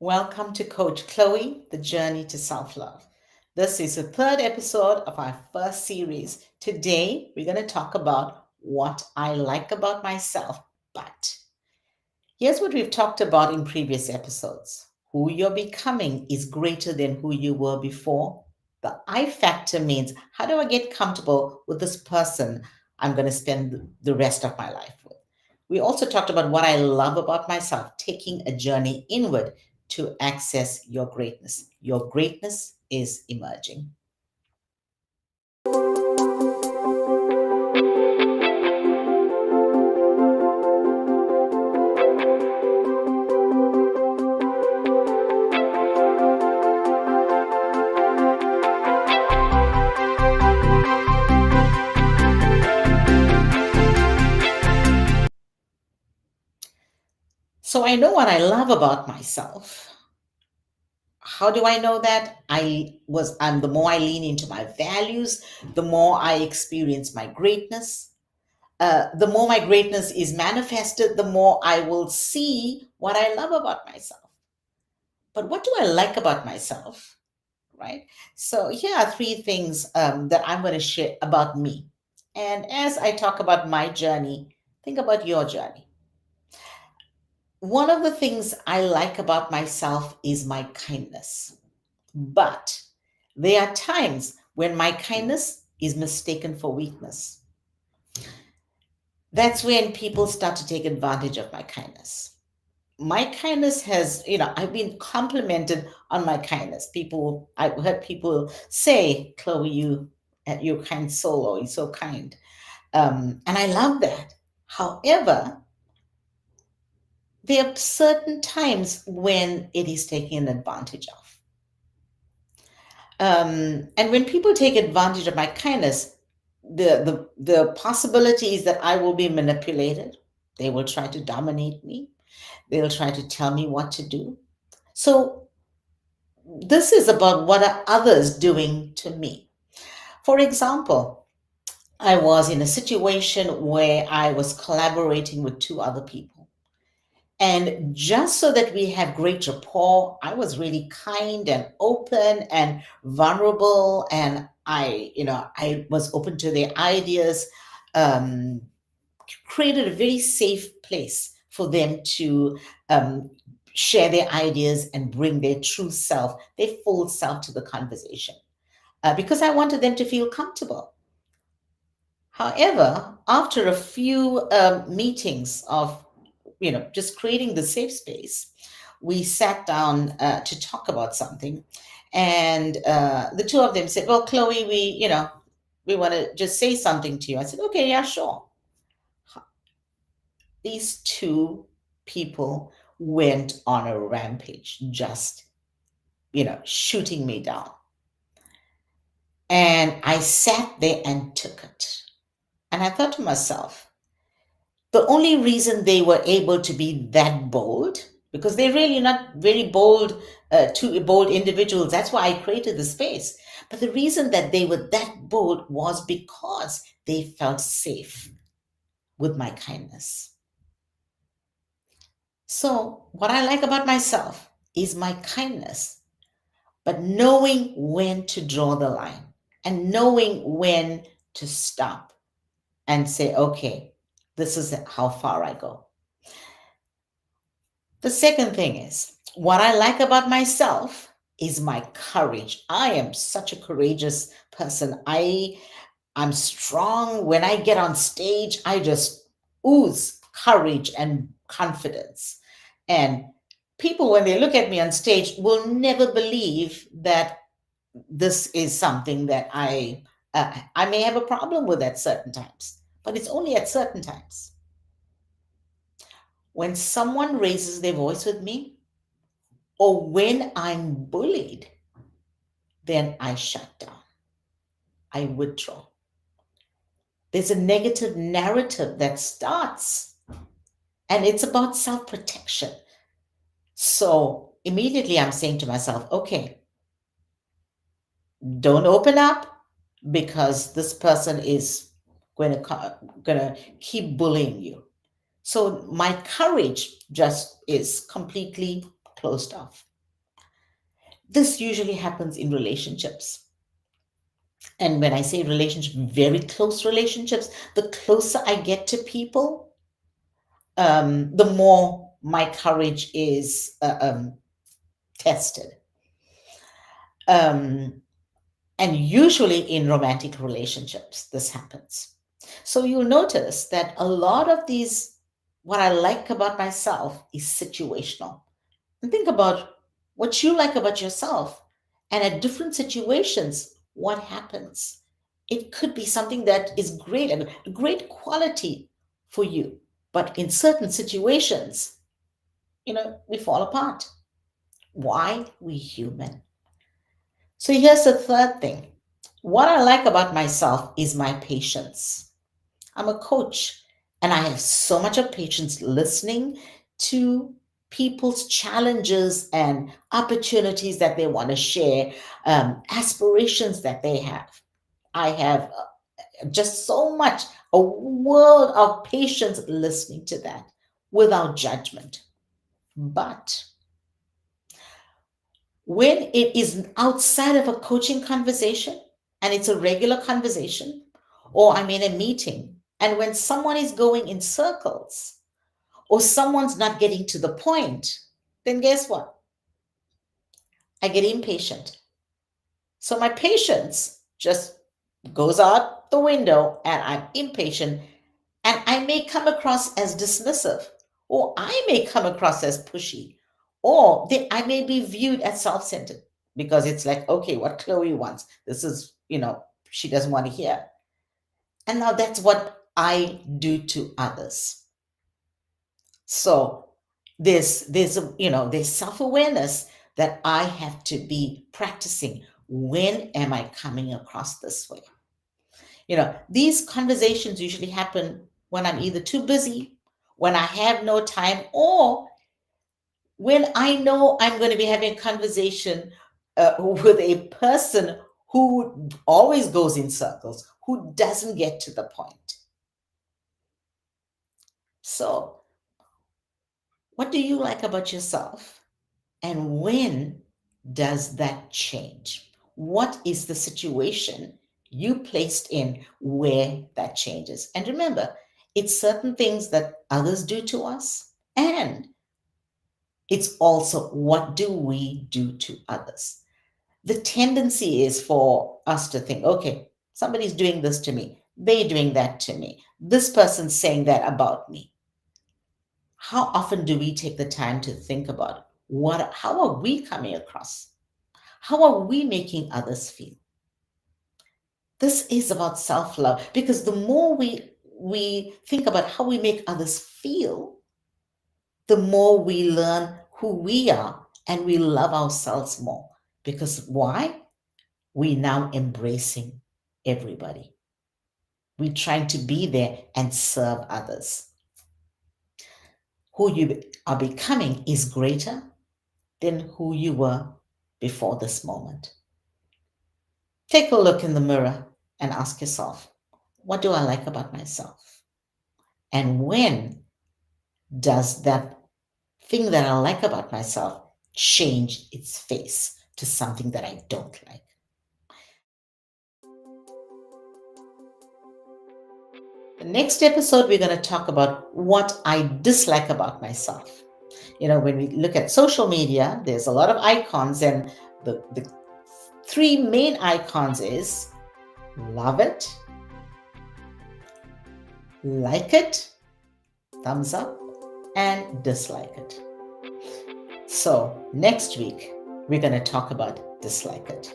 Welcome to Coach Chloe, The Journey to Self Love. This is the third episode of our first series. Today, we're going to talk about what I like about myself, but here's what we've talked about in previous episodes. Who you're becoming is greater than who you were before. The I factor means how do I get comfortable with this person I'm going to spend the rest of my life with? We also talked about what I love about myself, taking a journey inward to access your greatness. Your greatness is emerging. So I know what I love about myself. How do I know that? And the more I lean into my values, the more I experience my greatness. The more my greatness is manifested, the more I will see what I love about myself. But what do I like about myself? Right? So here are three things that I'm going to share about me. And as I talk about my journey, think about your journey. One of the things I like about myself is my kindness. But there are times when my kindness is mistaken for weakness. That's when people start to take advantage of my kindness. My kindness has, I've been complimented on my kindness. I've heard people say, Chloe, you're a kind soul, or you're so kind. And I love that. However, there are certain times when it is taken advantage of. And when people take advantage of my kindness, the possibility is that I will be manipulated. They will try to dominate me. They'll try to tell me what to do. So this is about what are others doing to me. For example, I was in a situation where I was collaborating with two other people. And just so that we have great rapport, I was really kind and open and vulnerable. And I was open to their ideas, um, created a very safe place for them to um, share their ideas and bring their true self, their full self to the conversation. Because I wanted them to feel comfortable. However, after a few meetings of just creating the safe space, we sat down to talk about something, and the two of them said, "Well, Chloe, we want to just say something to you." I said, "Okay, yeah, sure." These two people went on a rampage, just shooting me down, and I sat there and took it, and I thought to myself, the only reason they were able to be that bold, because they're really not very bold, two bold individuals. That's why I created the space. But the reason that they were that bold was because they felt safe with my kindness. So, what I like about myself is my kindness, but knowing when to draw the line and knowing when to stop and say, okay, this is how far I go. The second thing is, what I like about myself is my courage. I am such a courageous person. I'm strong. When I get on stage, I just ooze courage and confidence. And people, when they look at me on stage, will never believe that this is something that I may have a problem with at certain times, but it's only at certain times. When someone raises their voice with me, or when I'm bullied, then I shut down. I withdraw. There's a negative narrative that starts, and it's about self protection. So immediately I'm saying to myself, okay, don't open up because this person is going to keep bullying you. So my courage just is completely closed off. This usually happens in relationships. And when I say relationship, very close relationships, the closer I get to people, the more my courage is tested. Um, and usually in romantic relationships, this happens. So you'll notice that a lot of these, what I like about myself is situational. And think about what you like about yourself. And at different situations, what happens? It could be something that is great and a great quality for you. But in certain situations, we fall apart. Why? We human. So here's the third thing. What I like about myself is my patience. I'm a coach and I have so much of patience listening to people's challenges and opportunities that they want to share, aspirations that they have. I have just so much, a world of patience listening to that without judgment. But when it is outside of a coaching conversation and it's a regular conversation, or I'm in a meeting, and when someone is going in circles or someone's not getting to the point, then guess what? I get impatient. So my patience just goes out the window and I'm impatient, and I may come across as dismissive, or I may come across as pushy, or I may be viewed as self centered because it's like, okay, what Chloe wants, this is, she doesn't want to hear. And now that's what I do to others. So there's self awareness that I have to be practicing. When am I coming across this way? These conversations usually happen when I'm either too busy, when I have no time, or when I know I'm going to be having a conversation with a person who always goes in circles, who doesn't get to the point. So, what do you like about yourself? And when does that change? What is the situation you placed in where that changes? And remember, it's certain things that others do to us, and it's also what do we do to others. The tendency is for us to think, okay, somebody's doing this to me, they're doing that to me, this person's saying that about me. How often do we take the time to think about how are we coming across? How are we making others feel? This is about self-love, because the more we think about how we make others feel, the more we learn who we are and we love ourselves more. Because why? We now embracing everybody. We're trying to be there and serve others. Who you are becoming is greater than who you were before this moment. Take a look in the mirror and ask yourself, what do I like about myself? And when does that thing that I like about myself change its face to something that I don't like? The next episode, we're going to talk about what I dislike about myself. When we look at social media, there's a lot of icons, and the three main icons is love it, like it, thumbs up, and dislike it. So next week, we're going to talk about dislike it.